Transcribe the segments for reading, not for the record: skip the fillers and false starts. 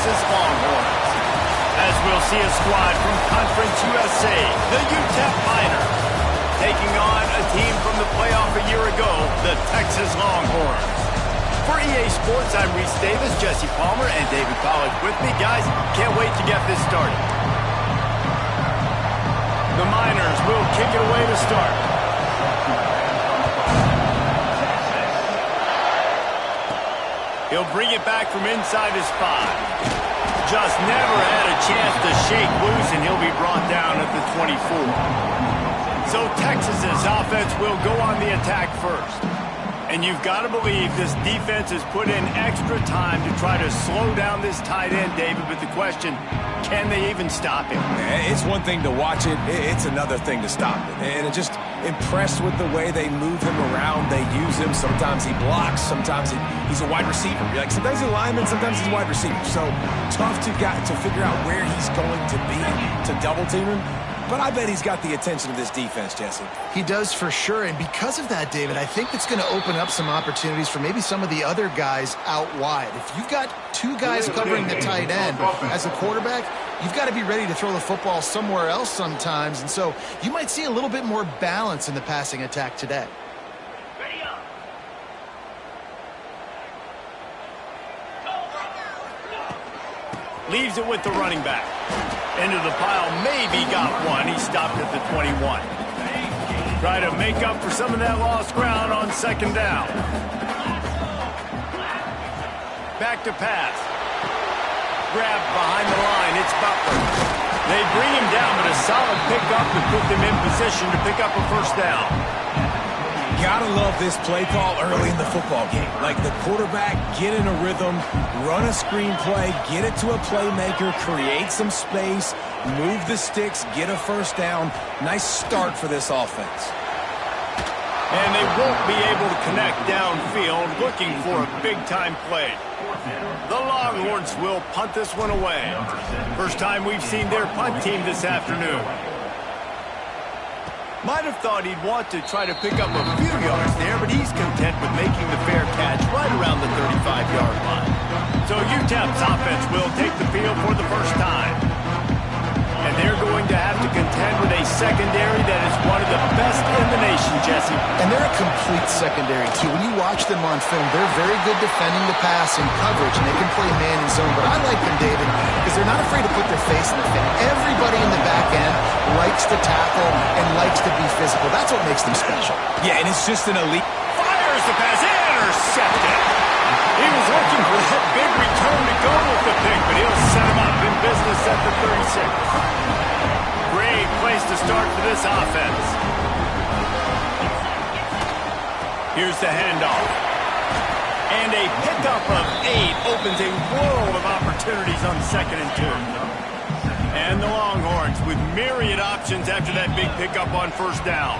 Texas Longhorns. As we'll see a squad from Conference USA, the UTEP Miners, taking on a team from the playoff a year ago, the Texas Longhorns. For EA Sports, I'm Reese Davis, Jesse Palmer, and David Pollack with me. Guys, can't wait to get this started. The Miners will kick it away to start. He'll bring it back from inside his 5. Just never had a chance to shake loose, and he'll be brought down at the 24. So Texas's offense will go on the attack first. And you've got to believe this defense has put in extra time to try to slow down this tight end, David. But the question, can they even stop him? It's one thing to watch it. It's another thing to stop it. And I'm just impressed with the way they move him around. They use him. Sometimes he blocks. Sometimes he's a wide receiver. Like sometimes he's a lineman. Sometimes he's a wide receiver. So tough to figure out where he's going to be to double team him. But I bet he's got the attention of this defense, Jesse. He does for sure, and because of that, David, I think it's going to open up some opportunities for maybe some of the other guys out wide. If you've got two guys covering the tight end as a quarterback, you've got to be ready to throw the football somewhere else sometimes, and so you might see a little bit more balance in the passing attack today. Leaves it with the running back. Into the pile, maybe got one. He stopped at the 21. Try to make up for some of that lost ground on second down. Back to pass. Grab behind the line. It's Butler. They bring him down, but a solid pickup to put them in position to pick up a first down. Gotta love this play call early in the football game. Like the quarterback, get in a rhythm, run a screen play, get it to a playmaker, create some space, move the sticks, get a first down. Nice start for this offense. And they won't be able to connect downfield, looking for a big-time play. The Longhorns will punt this one away. First time we've seen their punt team this afternoon. Might have thought he'd want to try to pick up a few yards there, but he's content with making the fair catch right around the 35-yard line. So UTEP's offense will take the field for the first time. And they're going to have to contend with a secondary that is one of the best in the nation, Jesse. And they're a complete secondary, too. When you watch them on film, they're very good defending the pass and coverage, and they can play man and zone. But I like them, David, because they're not afraid to put their face in the thing. Everybody in the back end likes to tackle and likes to be physical. That's what makes them special. Yeah, and it's just an elite. Fires the pass, intercepted. He was looking for that big return to go with the pick, but he'll set him up in business at the 36. Great place to start for this offense. Here's the handoff. And a pickup of 8 opens a world of opportunities on 2nd and 2. And the Longhorns with myriad options after that big pickup on first down.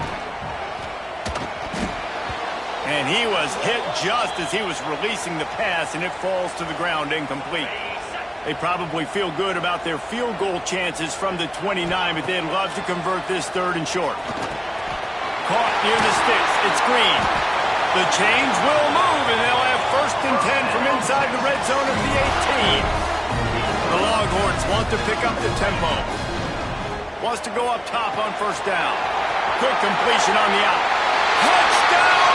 And he was hit just as he was releasing the pass, and it falls to the ground incomplete. They probably feel good about their field goal chances from the 29, but they'd love to convert this 3rd and short. Caught near the sticks. It's Green. The chains will move, and they'll have 1st and 10 from inside the red zone at the 18. The Longhorns want to pick up the tempo. Wants to go up top on first down. Quick completion on the out. Touchdown,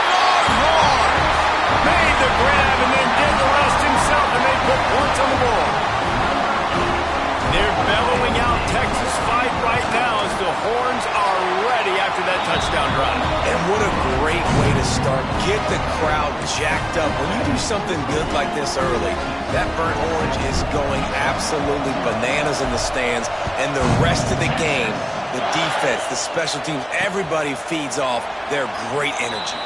Longhorns! Made the grab and then did the rest himself, and they put points on the board. They're bellowing out Texas fight right now as the horns are ready after that touchdown drive. And what a great way to start. Get the crowd jacked up. When you do something good like this early, that burnt orange is going absolutely bananas in the stands. And the rest of the game, the defense, the special teams, everybody feeds off their great energy.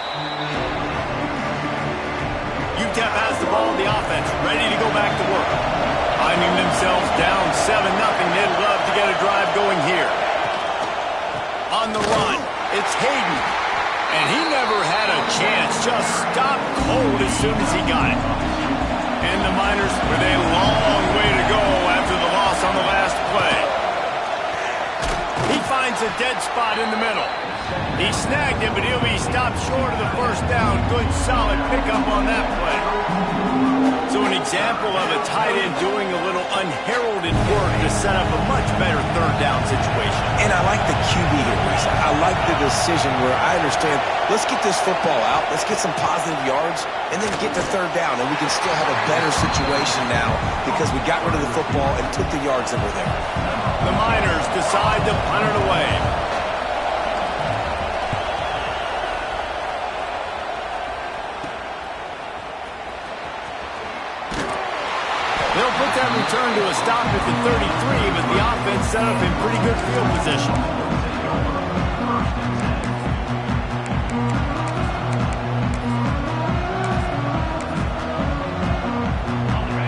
UTEP has the ball in the offense, ready to go back to work. Finding themselves down 7-0, they'd love to get a drive going here. On the run, it's Hayden. And he never had a chance, just stopped cold as soon as he got it. And the Miners with a long way to go after the loss on the last play. He finds finds a dead spot in the middle. He snagged it, but he'll be stopped short of the first down. Good, solid pickup on that play. So an example of a tight end doing a little unheralded work to set up a much better third down situation. And I like the QB here, Reese. I like the decision where I understand, let's get this football out, let's get some positive yards, and then get to third down, and we can still have a better situation now because we got rid of the football and took the yards that were there. The Miners decide to punt it away. They'll put that return to a stop at the 33, but the offense set up in pretty good field position.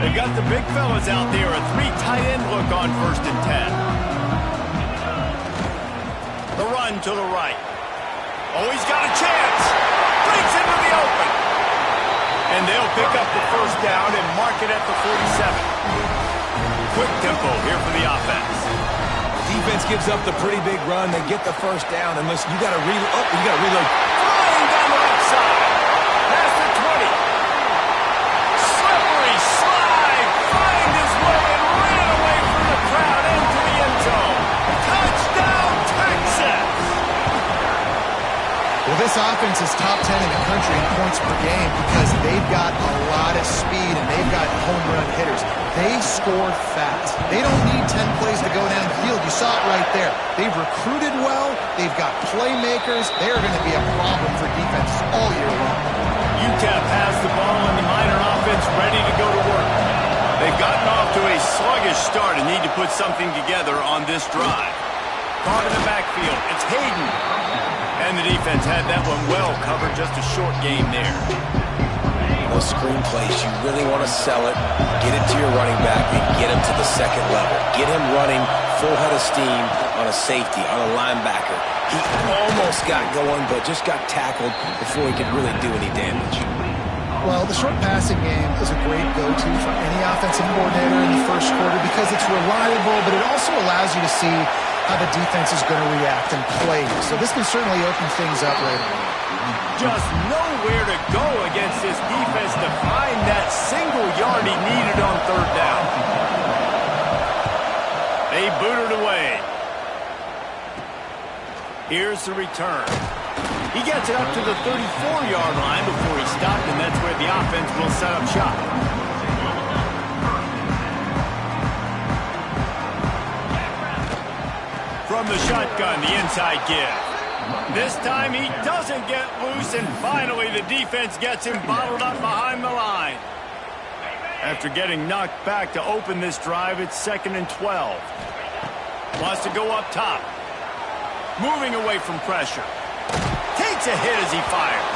They got the big fellas out there, a three tight end look on 1st and 10. The run to the right. Oh, he's got a chance. Breaks into the open. And they'll pick up the first down and mark it at the 47. Quick tempo here for the offense. Defense gives up the pretty big run. They get the first down. And listen, you got to reload. Oh, you got to reload. Flying down the left side. Past the 20. Slippery slide. Find his way and ran away from the crowd into the end zone. Touchdown, Texas. Well, this offense is top 10 in the country in points per game because they've got a lot of speed and they've got home run hitters. They score fast. They don't need 10 plays to go down the field. You saw it right there. They've recruited well. They've got playmakers. They're going to be a problem for defenses all year long. Ncaa has the ball and the Miner offense ready to go to work. They've gotten off to a sluggish start and need to put something together on this drive. Caught in the backfield. It's Hayden. And the defense had that one well covered. Just a short game there. Those screen plays, you really want to sell it, get it to your running back, and get him to the second level. Get him running full head of steam on a safety, on a linebacker. He almost got going, but just got tackled before he could really do any damage. Well, the short passing game is a great go-to for any offensive coordinator in the first quarter because it's reliable, but it also allows you to see how the defense is going to react and play. So this can certainly open things up later. Just nowhere to go against this defense to find that single yard he needed on third down. They boot it away. Here's the return. He gets it up to the 34-yard line before he stopped, and that's where the offense will set up shop. From the shotgun, the inside give. This time he doesn't get loose, and finally the defense gets him bottled up behind the line. After getting knocked back to open this drive, it's 2nd and 12. Wants to go up top. Moving away from pressure. Takes a hit as he fires.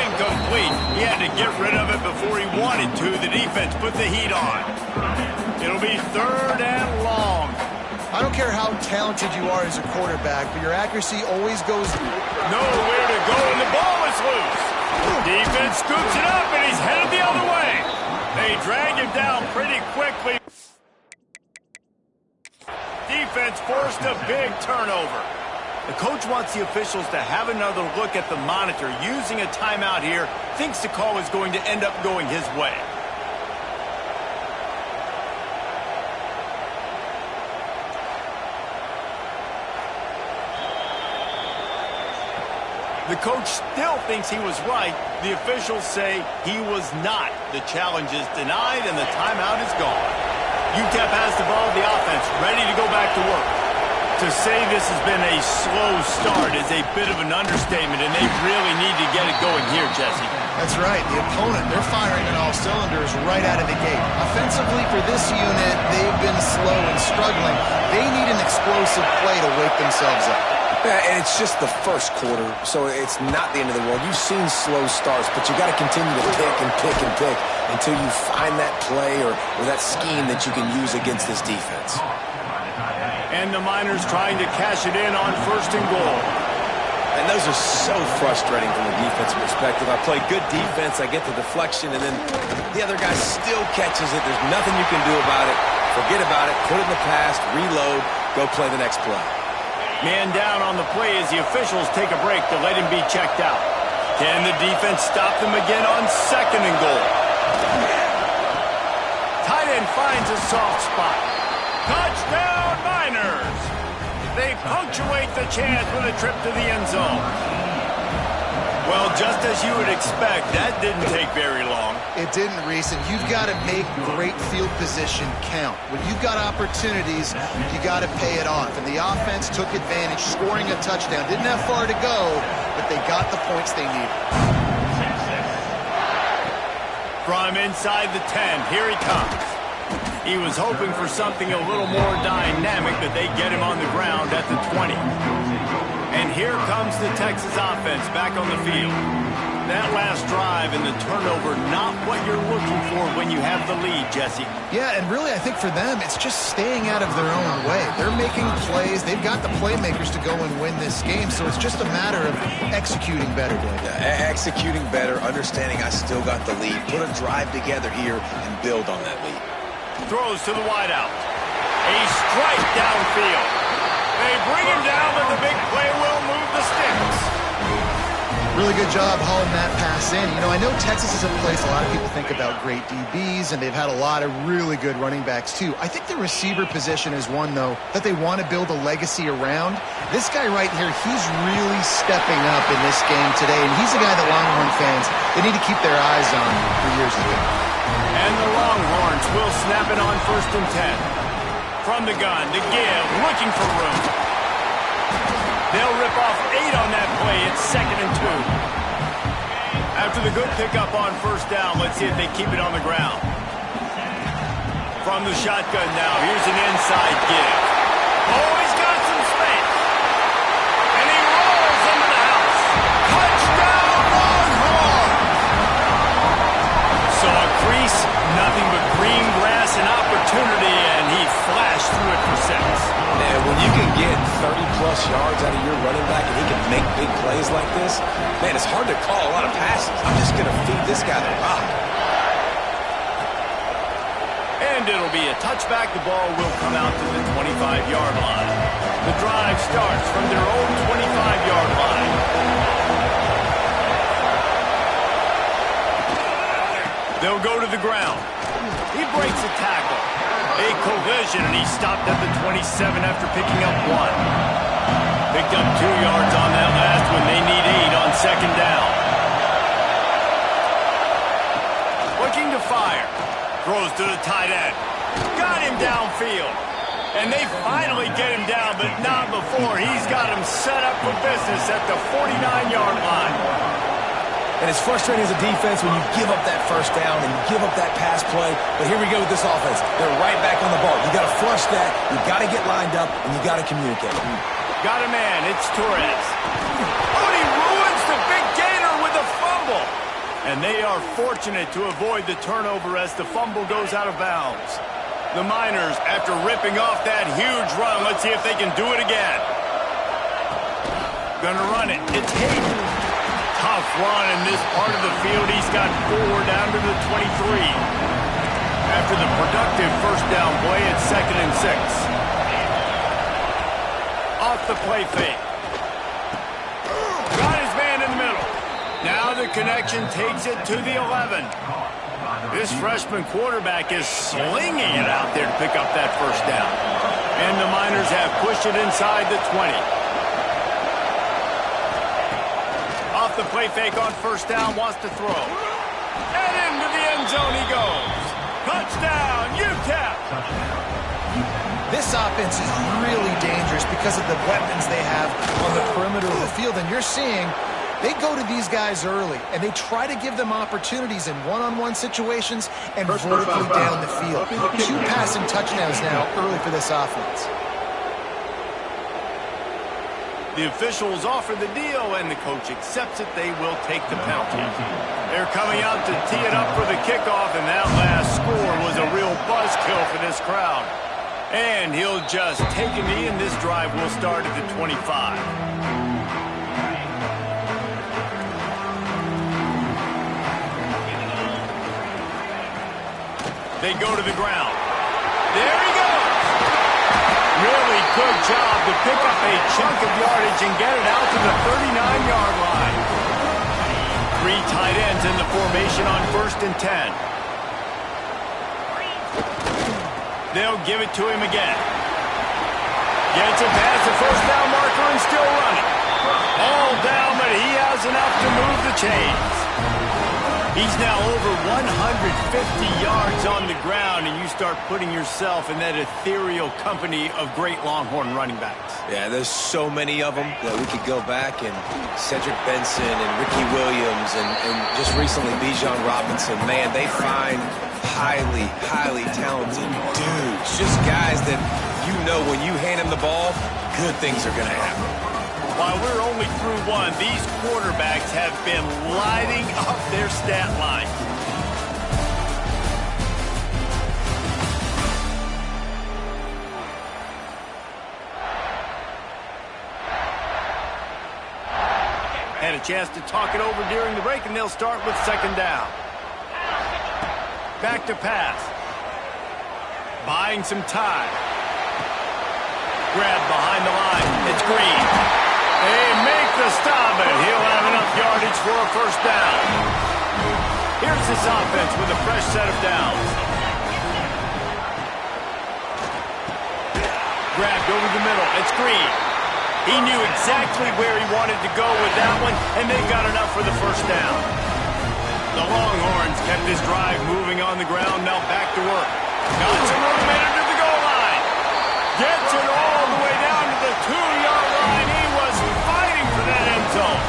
Incomplete. He had to get rid of it before he wanted to. The defense put the heat on. It'll be 3rd and long. I don't care how talented you are as a quarterback, but your accuracy always goes nowhere to go, and the ball is loose. Defense scoops it up, and he's headed the other way. They drag him down pretty quickly. Defense forced a big turnover. The coach wants the officials to have another look at the monitor. Using a timeout here, thinks the call is going to end up going his way. The coach still thinks he was right. The officials say he was not. The challenge is denied, and the timeout is gone. UTEP has the ball, the offense ready to go back to work. To say this has been a slow start is a bit of an understatement, and they really need to get it going here, Jesse. That's right. The opponent, they're firing on all cylinders right out of the gate. Offensively for this unit, they've been slow and struggling. They need an explosive play to wake themselves up. Yeah, and it's just the first quarter, so it's not the end of the world. You've seen slow starts, but you got to continue to pick and pick and pick until you find that play or that scheme that you can use against this defense. And the Miners trying to cash it in on 1st and goal. And those are so frustrating from a defensive perspective. I play good defense, I get the deflection, and then the other guy still catches it. There's nothing you can do about it. Forget about it, put it in the past, reload, go play the next play. Man down on the play as the officials take a break to let him be checked out. Can the defense stop them again on 2nd and goal? Tight end finds a soft spot. Touchdown, Niners! They punctuate the chance with a trip to the end zone. Well, just as you would expect, that didn't take very long. It didn't, Reese, and you've got to make great field position count. When you've got opportunities, you got to pay it off. And the offense took advantage, scoring a touchdown. Didn't have far to go, but they got the points they needed. From inside the 10, here he comes. He was hoping for something a little more dynamic, but they get him on the ground at the 20. And here comes the Texas offense back on the field. That last drive and the turnover, not what you're looking for when you have the lead, Jesse. Yeah, and really I think for them, it's just staying out of their own way. They're making plays. They've got the playmakers to go and win this game, so it's just a matter of executing better, Dave. Yeah, executing better, understanding I still got the lead. Put a drive together here and build on that lead. Throws to the wideout. A strike downfield. They bring him down, but the big play will move the sticks. Really good job hauling that pass in. You know, I know Texas is a place a lot of people think about great DBs, and they've had a lot of really good running backs, too. I think the receiver position is one, though, that they want to build a legacy around. This guy right here, he's really stepping up in this game today, and he's a guy that Longhorn fans, they need to keep their eyes on for years to come. And the Longhorns will snap it on 1st and 10. From the gun, the give, looking for room. They'll rip off 8 on that play. It's 2nd and 2. After the good pickup on 1st down, let's see if they keep it on the ground. From the shotgun now, here's an inside give. Oh, he's got some space. And he rolls into the house. Touchdown, Longhorn! So a crease, nothing but green grass and opportunity, and he flashed through it for 6. Man, when you can get 30-plus yards out of your running back and he can make big plays like this, man, it's hard to call a lot of passes. I'm just going to feed this guy the rock. And it'll be a touchback. The ball will come out to the 25-yard line. The drive starts from their own 25-yard line. They'll go to the ground. He breaks a tackle. A collision, and he stopped at the 27 after picking up 1. Picked up 2 yards on that last one. They need 8 on 2nd down. Looking to fire. Throws to the tight end. Got him downfield. And they finally get him down, but not before. He's got him set up for business at the 49-yard line. And it's frustrating as a defense when you give up that 1st down and you give up that pass play. But here we go with this offense. They're right back on the ball. You got to flush that. You got to get lined up, and you got to communicate. Got a man. It's Torres. Oh, and he ruins the big gainer with a fumble. And they are fortunate to avoid the turnover as the fumble goes out of bounds. The Miners, after ripping off that huge run, let's see if they can do it again. Gonna run it. It's Hayden. Tough run in this part of the field. He's got 4 down to the 23. After the productive 1st down play, it's 2nd and 6. Off the play fake. Got his man in the middle. Now the connection takes it to the 11. This freshman quarterback is slinging it out there to pick up that 1st down. And the Miners have pushed it inside the 20. Off the play fake on 1st down, wants to throw. And into the end zone he goes. Touchdown, Ncaa! This offense is really dangerous because of the weapons they have on the perimeter of the field. And you're seeing they go to these guys early, and they try to give them opportunities in one-on-one situations and vertically down the field. 2 passing touchdowns now early for this offense. The officials offer the deal, and the coach accepts it. They will take the penalty. They're coming out to tee it up for the kickoff, and that last score was a real buzzkill for this crowd. And he'll just take a knee, and this drive will start at the 25. They go to the ground. There he goes. Really good job to pick up a chunk of yardage and get it out to the 39-yard line. 3 tight ends in the formation on 1st and 10. They'll give it to him again. Gets it past the first down marker and still running. All down, but he has enough to move the chains. He's now over 150 yards on the ground, and you start putting yourself in that ethereal company of great Longhorn running backs. Yeah, there's so many of them that we could go back, and Cedric Benson and Ricky Williams and just recently Bijan Robinson. Man, they find highly, highly talented dudes. Just guys that you know when you hand them the ball, good things are going to happen. While we're only through one, these quarterbacks have been lighting up their stat line. Had a chance to talk it over during the break, and they'll start with 2nd down. Back to pass. Buying some time. Grab behind the line. It's Green. They make the stop, and he'll have enough yardage for a 1st down. Here's this offense with a fresh set of downs. Grabbed over the middle. It's Green. He knew exactly where he wanted to go with that one, and they got enough for the 1st down. The Longhorns kept this drive moving on the ground. Now back to work. Got some room into the goal line. Gets it all the way down to the 2-yard line. He was fighting for that end zone.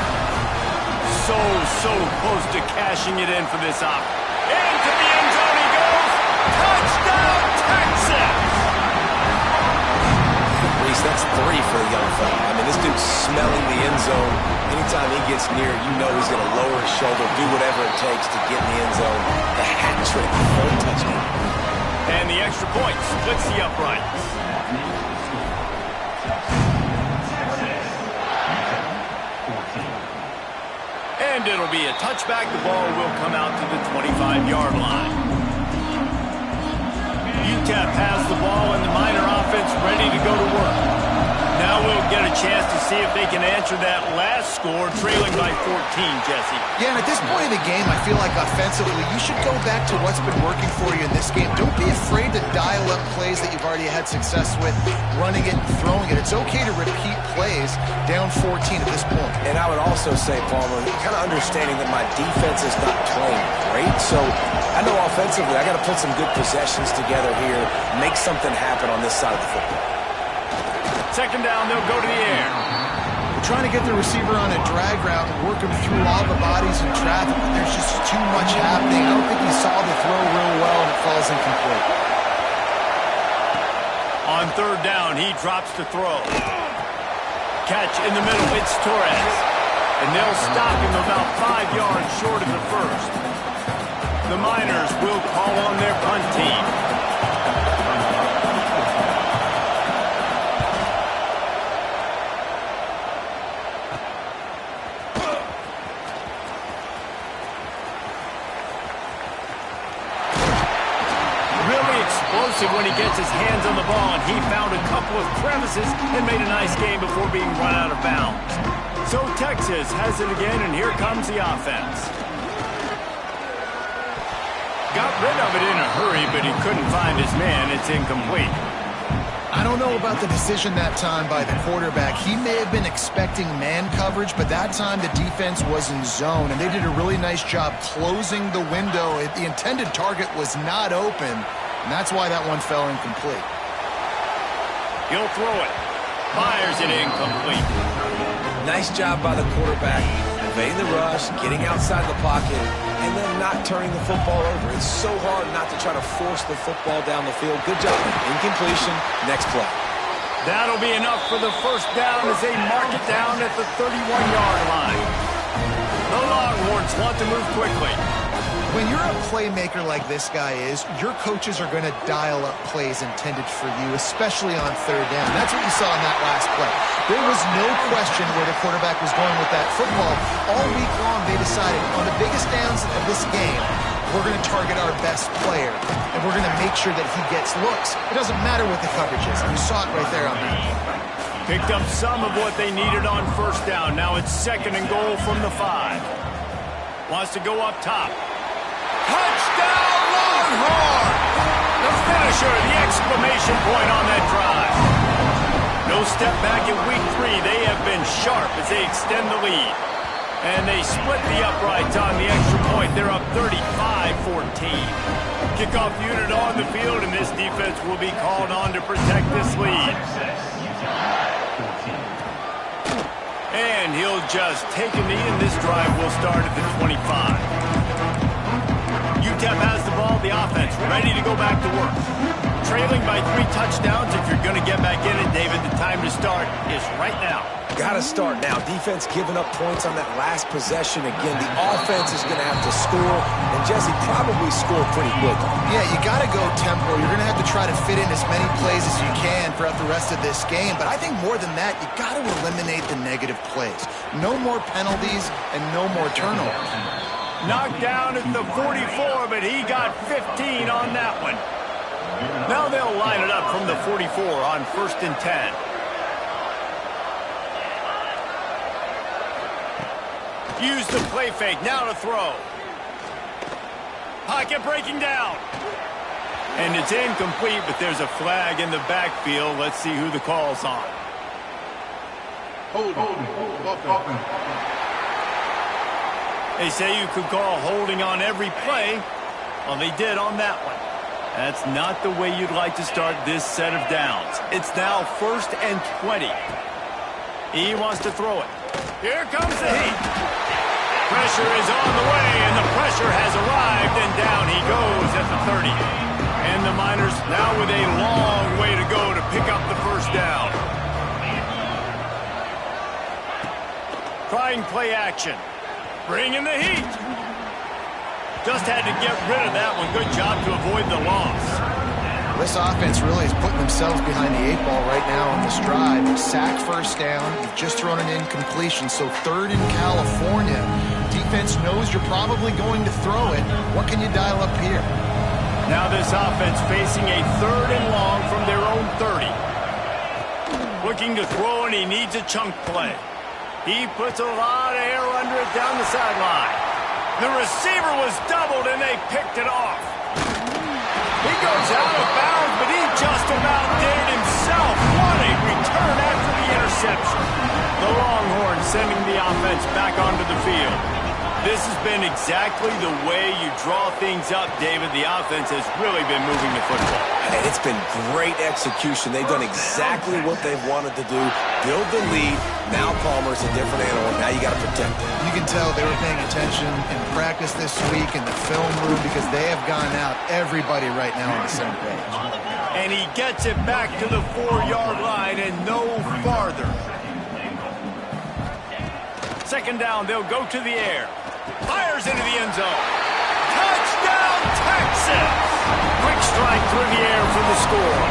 So close to cashing it in for this op. Into the end zone he goes. Touchdown, Texas! Reese, that's 3 for the young fella. I mean, this dude's smelling the end zone. Anytime he gets near, you know he's going to lower his shoulder, do whatever it takes to get in the end zone. The hat trick, 3rd touchdown. And the extra point splits the uprights. And it'll be a touchback. The ball will come out to the 25-yard line. Ncaa passed the ball, and the Miner offense ready to go to work. Now we'll get a chance to see if they can answer that last score, trailing by 14, Jesse. Yeah, and at this point of the game, I feel like offensively, you should go back to what's been working for you in this game. Don't be afraid to dial up plays that you've already had success with, running it and throwing it. It's okay to repeat plays down 14 at this point. And I would also say, Palmer, kind of understanding that my defense is not playing great, so I know offensively I got to put some good possessions together here, make something happen on this side of the football. 2nd down, they'll go to the air. Trying to get the receiver on a drag route and work him through all the bodies in traffic, but there's just too much happening. I don't think he saw the throw real well, and it falls incomplete. On 3rd down, he drops to throw. Catch in the middle, it's Torres. And they'll stop him about 5 yards short of the 1st. The Miners will call on their punt team. When he gets his hands on the ball, and he found a couple of crevices and made a nice game before being run out of bounds. So Texas has it again, and here comes the offense. Got rid of it in a hurry, but he couldn't find his man. It's incomplete. I don't know about the decision that time by the quarterback. He may have been expecting man coverage, but that time the defense was in zone, and they did a really nice job closing the window. The intended target was not open. And that's why that one fell incomplete. He'll throw it. Fires it incomplete. Nice job by the quarterback, evading the rush, getting outside the pocket, and then not turning the football over. It's so hard not to try to force the football down the field. Good job. Incompletion. Next play. That'll be enough for the 1st down as they mark it down at the 31-yard line. The Longhorns want to move quickly. When you're a playmaker like this guy is, your coaches are going to dial up plays intended for you, especially on 3rd down. That's what you saw in that last play. There was no question where the quarterback was going with that football. All week long, they decided on the biggest downs of this game, we're going to target our best player, and we're going to make sure that he gets looks. It doesn't matter what the coverage is. You saw it right there on that. Picked up some of what they needed on first down. Now it's 2nd and goal from the 5. Wants to go up top. Touchdown, Longhorn! The finisher, the exclamation point on that drive. No step back in week 3. They have been sharp as they extend the lead. And they split the uprights on the extra point. They're up 35-14. Kickoff unit on the field, and this defense will be called on to protect this lead. And he'll just take a knee, and this drive will start at the 25. UTEP has the ball, the offense ready to go back to work. Trailing by 3 touchdowns. If you're going to get back in it, David, the time to start is right now. Got to start now. Defense giving up points on that last possession. Again, the offense is going to have to score, and Jesse probably scored pretty quickly. Yeah, you got to go tempo. You're going to have to try to fit in as many plays as you can throughout the rest of this game. But I think more than that, you got to eliminate the negative plays. No more penalties and no more turnovers. Knocked down at the 44, but he got 15 on that one. Now they'll line it up from the 44 on 1st and 10. Use the play fake, now to throw. Pocket breaking down. And it's incomplete, but there's a flag in the backfield. Let's see who the call's on. Hold. They say you could call holding on every play. Well, they did on that one. That's not the way you'd like to start this set of downs. It's now 1st and 20. He wants to throw it. Here comes the heat. Pressure is on the way, and the pressure has arrived, and down he goes at the 30. And the Miners now with a long way to go to pick up the 1st down. Trying play action. Bringing the heat. Just had to get rid of that one. Good job to avoid the loss. This offense really is putting themselves behind the 8 ball right now on this drive. Sack 1st down. You've just thrown an incompletion, so 3rd in California. Defense knows you're probably going to throw it. What can you dial up here? Now this offense facing a 3rd and long from their own 30. Looking to throw, and he needs a chunk play. He puts a lot of air under it down the sideline. The receiver was doubled, and they picked it off. He goes out of bounds, but he just about did it himself. What a return after the interception. The Longhorns sending the offense back onto the field. This has been exactly the way you draw things up, David. The offense has really been moving the football. And it's been great execution. They've done exactly what they've wanted to do. Build the lead. Now Palmer's a different animal. Now you got to protect it. You can tell they were paying attention in practice this week in the film room because they have gone out everybody right now on the same page. And he gets it back to the 4-yard line and no farther. 2nd down, they'll go to the air. Fires into the end zone. Touchdown, Texas! Quick strike through the air for the score.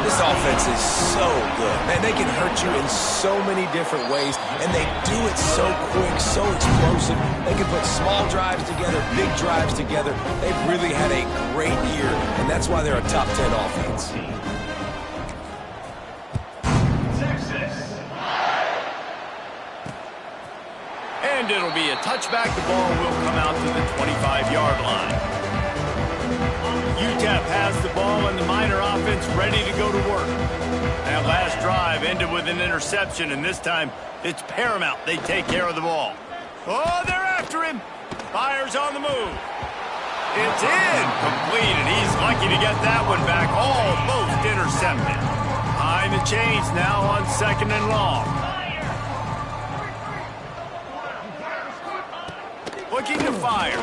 This offense is so good. Man, they can hurt you in so many different ways, and they do it so quick, so explosive. They can put small drives together, big drives together. They've really had a great year, and that's why they're a top 10 offense. And it'll be a touchback. The ball will come out to the 25-yard line. UTEP has the ball, and the Miner offense ready to go to work. That last drive ended with an interception, and this time it's paramount they take care of the ball. Oh, they're after him. Fires on the move. It's incomplete, and he's lucky to get that one back. Almost intercepted. Behind the chains now on 2nd and long. Looking to fire.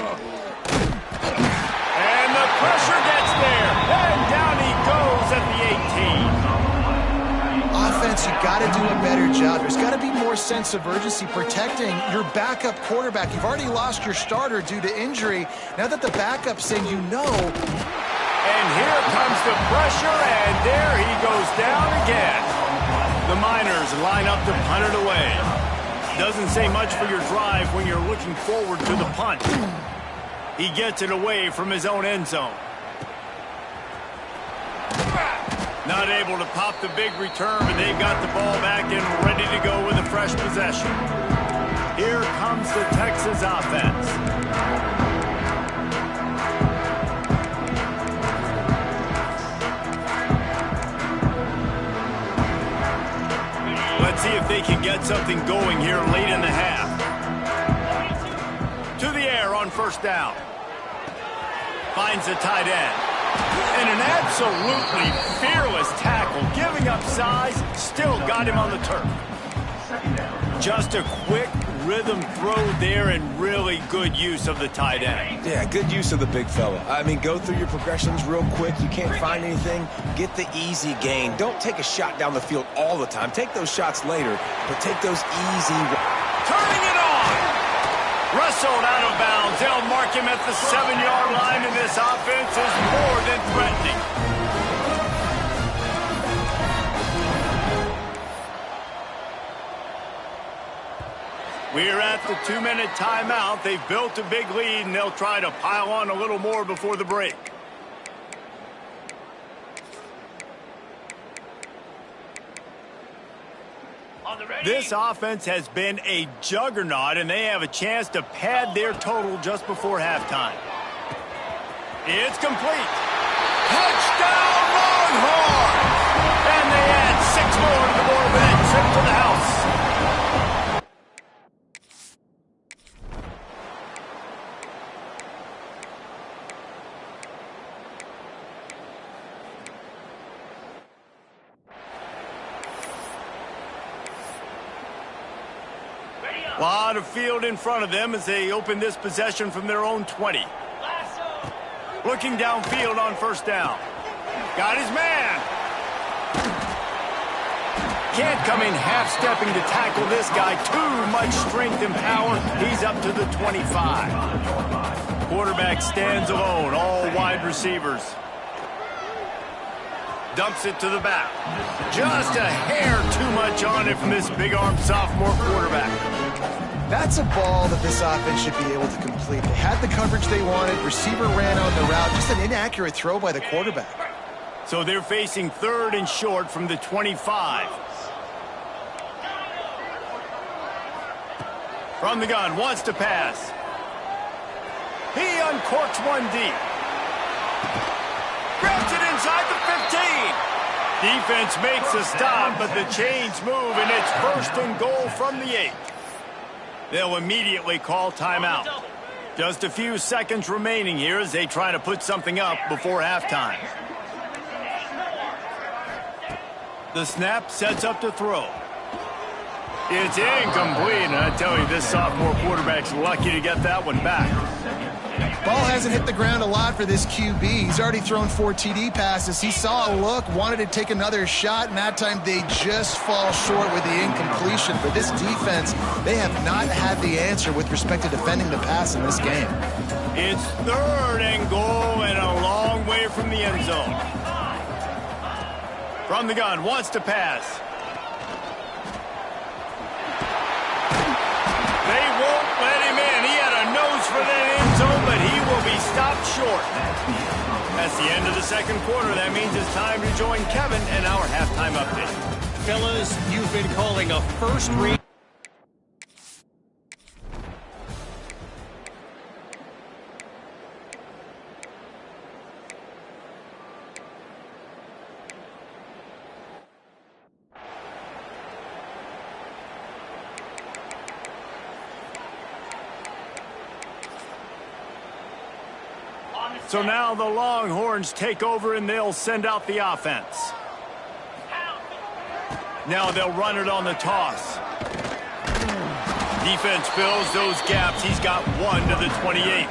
And the pressure gets there. And down he goes at the 18. Offense, you got to do a better job. There's got to be more sense of urgency protecting your backup quarterback. You've already lost your starter due to injury. Now that the backup's in, you know. And here comes the pressure, and there he goes down again. The Miners line up to punt it away. Doesn't say much for your drive when you're looking forward to the punt. He gets it away from his own end zone. Not able to pop the big return, but they've got the ball back and ready to go with a fresh possession. Here comes the Texas offense. Let's see if they can get something going here late in the half. To the air on first down. Finds the tight end. And an absolutely fearless tackle, giving up size, still got him on the turf. Just a quick rhythm throw there and really good use of the tight end. Yeah, good use of the big fella. I mean, go through your progressions real quick. You can't find anything, get the easy gain. Don't take a shot down the field all the time. Take those shots later, but take those easy... Turning it on! Wrestled out of bounds. They'll mark him at the 7-yard line, and this offense is more than threatening. We're at the 2-minute timeout. They've built a big lead, and they'll try to pile on a little more before the break. This offense has been a juggernaut, and they have a chance to pad their total just before halftime. It's complete. Touchdown, Longhorns! And they add 6 more to the board with that trip to the house. A lot of field in front of them as they open this possession from their own 20. Looking downfield on first down. Got his man. Can't come in half-stepping to tackle this guy. Too much strength and power. He's up to the 25. Quarterback stands alone. All wide receivers. Dumps it to the back. Just a hair too much on it from this big-armed sophomore quarterback. That's a ball that this offense should be able to complete. They had the coverage they wanted. Receiver ran on the route. Just an inaccurate throw by the quarterback. So they're facing 3rd and short from the 25. From the gun, wants to pass. He uncorks one deep. Grabs it inside the 15. Defense makes a stop, but the chains move, and it's 1st and goal from the 8. They'll immediately call timeout. Just a few seconds remaining here as they try to put something up before halftime. The snap sets up to throw. It's incomplete, and I tell you, this sophomore quarterback's lucky to get that one back. Ball hasn't hit the ground a lot for this QB. He's already thrown 4 TD passes. He saw a look, wanted to take another shot, and that time they just fall short with the incompletion. For this defense, they have not had the answer with respect to defending the pass in this game. It's 3rd and goal and a long way from the end zone. From the gun, wants to pass. They won't let him in. He had a nose for that end zone, but he will be stopped short. That's the end of the 2nd quarter. That means it's time to join Kevin and our halftime update. Fellas, you've been calling a first-rate... So now the Longhorns take over and they'll send out the offense. Now they'll run it on the toss. Defense fills those gaps. He's got 1 to the 28.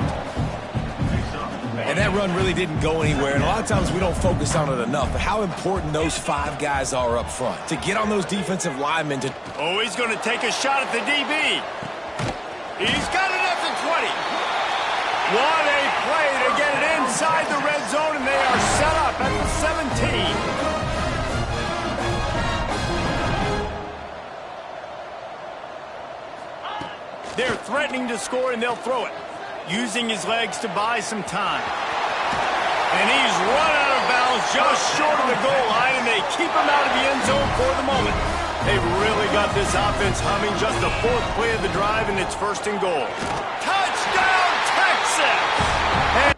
And that run really didn't go anywhere, and a lot of times we don't focus on it enough, but how important those 5 guys are up front. To get on those defensive linemen to... Oh, he's going to take a shot at the DB. He's got it at the 20. What a play to get it inside the red zone, and they are set up at the 17. They're threatening to score, and they'll throw it. using his legs to buy some time. And he's run out of bounds just short of the goal line, and they keep him out of the end zone for the moment. They've really got this offense humming. Just the fourth play of the drive, and it's first and goal. Touchdown, Texas! And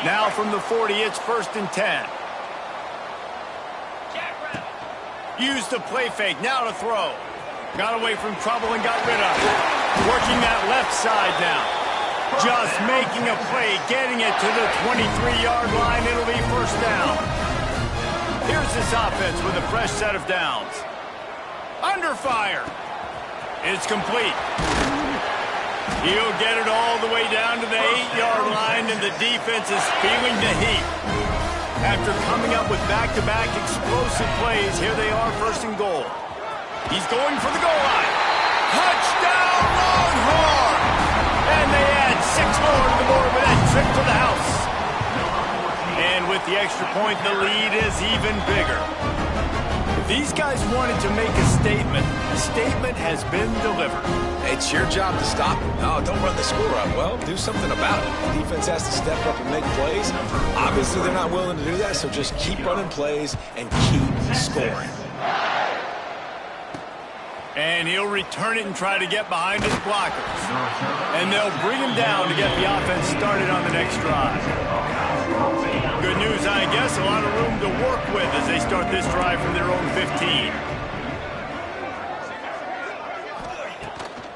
now from the 40, it's first and 10. Used the play fake, now to throw. Got away from trouble and got rid of it. Working that left side now. Just making a play, getting it to the 23-yard line. It'll be first down. Here's this offense with a fresh set of downs. Under fire. It's complete. He'll get it all the way down to the 8-yard line, and the defense is feeling the heat. After coming up with back-to-back explosive plays, here they are first and goal. He's going for the goal line. Touchdown, Longhorn! And they add 6 more to the board with that trip to the house. And with the extra point, the lead is even bigger. If these guys wanted to make a statement has been delivered. It's your job to stop them. No, don't run the score up. Well, do something about it. The defense has to step up and make plays. Obviously, they're not willing to do that, so just keep running plays and keep scoring. And he'll return it and try to get behind his blockers. And they'll bring him down to get the offense started on the next drive. Good news, I guess, a lot of room to work with as they start this drive from their own 15.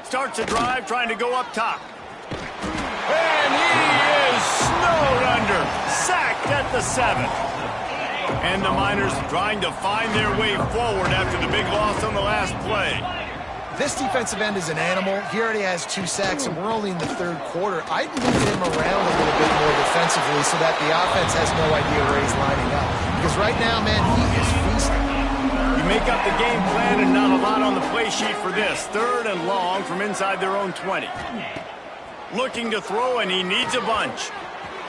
Starts a drive trying to go up top. And he is snowed under. Sacked at the 7. And the Miners trying to find their way forward after the big loss on the last play. This defensive end is an animal. He already has 2 sacks, and we're only in the third quarter. I'd move him around a little bit more defensively so that the offense has no idea where he's lining up. Because right now, man, he is feasting. You make up the game plan and not a lot on the play sheet for this. Third and long from inside their own 20. Looking to throw, and he needs a bunch.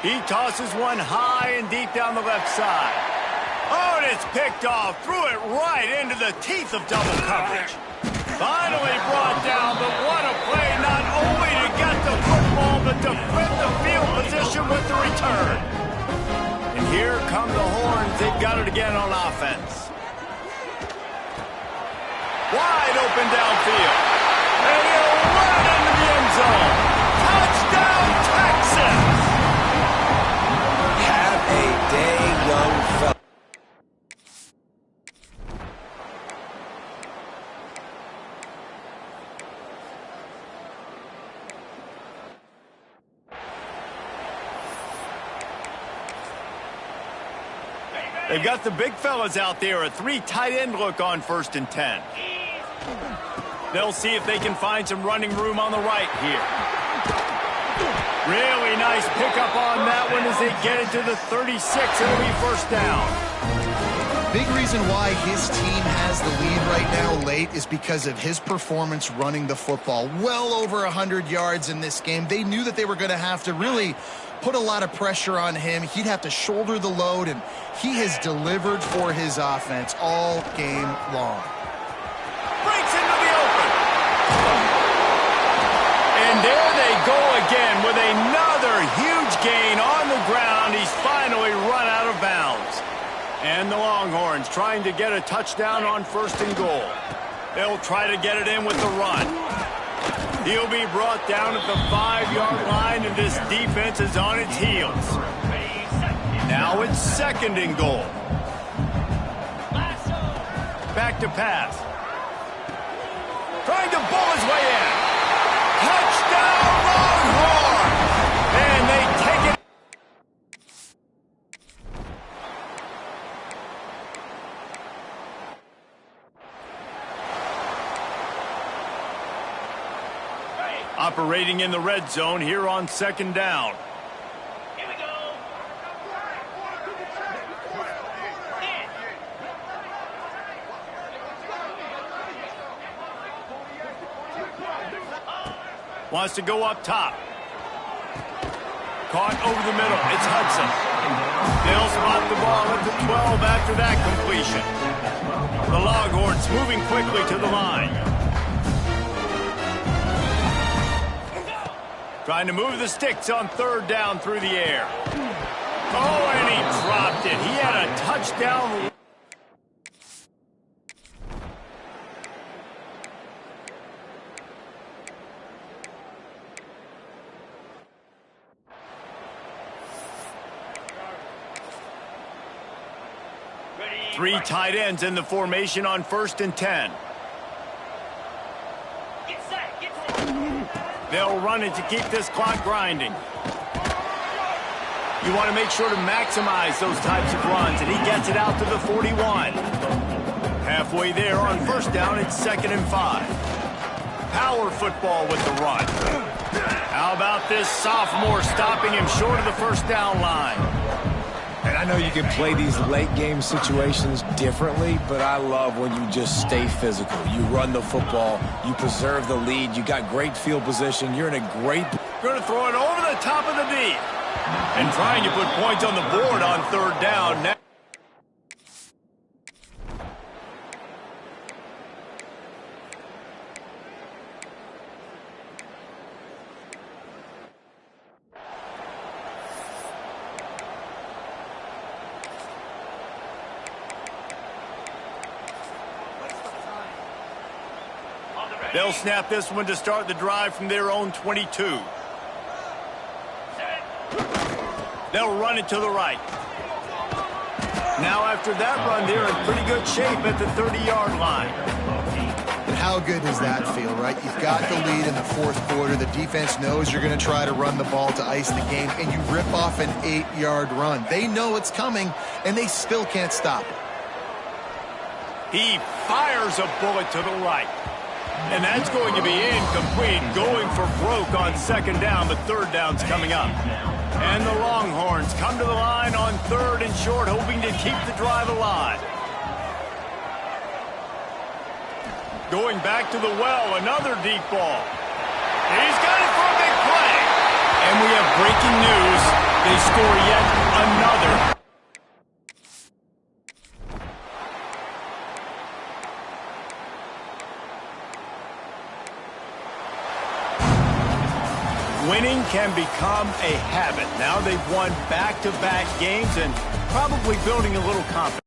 He tosses one high and deep down the left side. Oh, and it's picked off. Threw it right into the teeth of double coverage. Finally brought down, but what a play, not only to get the football, but to flip the field position with the return. And here come the Horns. They've got it again on offense. Wide open downfield. And he'll run into the end zone. Touchdown, Texas! Have a day, young fella. They've got the big fellas out there, a 3 tight end look on first and 10. They'll see if they can find some running room on the right here. Really nice pickup on that one as they get it to the 36. It'll be first down. Big reason why his team has the lead right now late is because of his performance running the football. Well over 100 yards in this game. They knew that they were going to have to really put a lot of pressure on him. He'd have to shoulder the load, and he has delivered for his offense all game long. Breaks into the open. And there they go again with another huge gain on the ground. He's finally run out of bounds. And the Longhorns trying to get a touchdown on first and goal. They'll try to get it in with the run. He'll be brought down at the 5-yard line, and this defense is on its heels. Now it's second and goal. Back to pass. Trying to bull his way in. Touchdown, Longhorn! And they take it. Operating in the red zone here on second down. Here we go. Wants to go up top. Caught over the middle. It's Hudson. They'll spot the ball at the 12 after that completion. The Longhorns moving quickly to the line. Trying to move the sticks on third down through the air. Oh, and he dropped it. He had a touchdown. Three tight ends in the formation on 1st and 10. Get set, get set. They'll run it to keep this clock grinding. You want to make sure to maximize those types of runs, and he gets it out to the 41. Halfway there on 1st down, it's 2nd and 5. Power football with the run. How about this sophomore stopping him short of the 1st down line? And I know you can play these late-game situations differently, but I love when you just stay physical. You run the football, you preserve the lead, you got great field position, you're in a great... Going to throw it over the top of the deep. And trying to put points on the board on 3rd down. Now they'll snap this one to start the drive from their own 22. They'll run it to the right. Now after that run, they're in pretty good shape at the 30-yard line. And how good does that feel, right? You've got the lead in the 4th quarter. The defense knows you're going to try to run the ball to ice the game, and you rip off an 8-yard run. They know it's coming, and they still can't stop it. He fires a bullet to the right. And that's going to be incomplete, going for broke on 2nd down, but 3rd down's coming up. And the Longhorns come to the line on 3rd and short, hoping to keep the drive alive. Going back to the well, another deep ball. He's got it for a big play. And we have breaking news. They score yet another. Winning can become a habit. Now they've won back-to-back games and probably building a little confidence.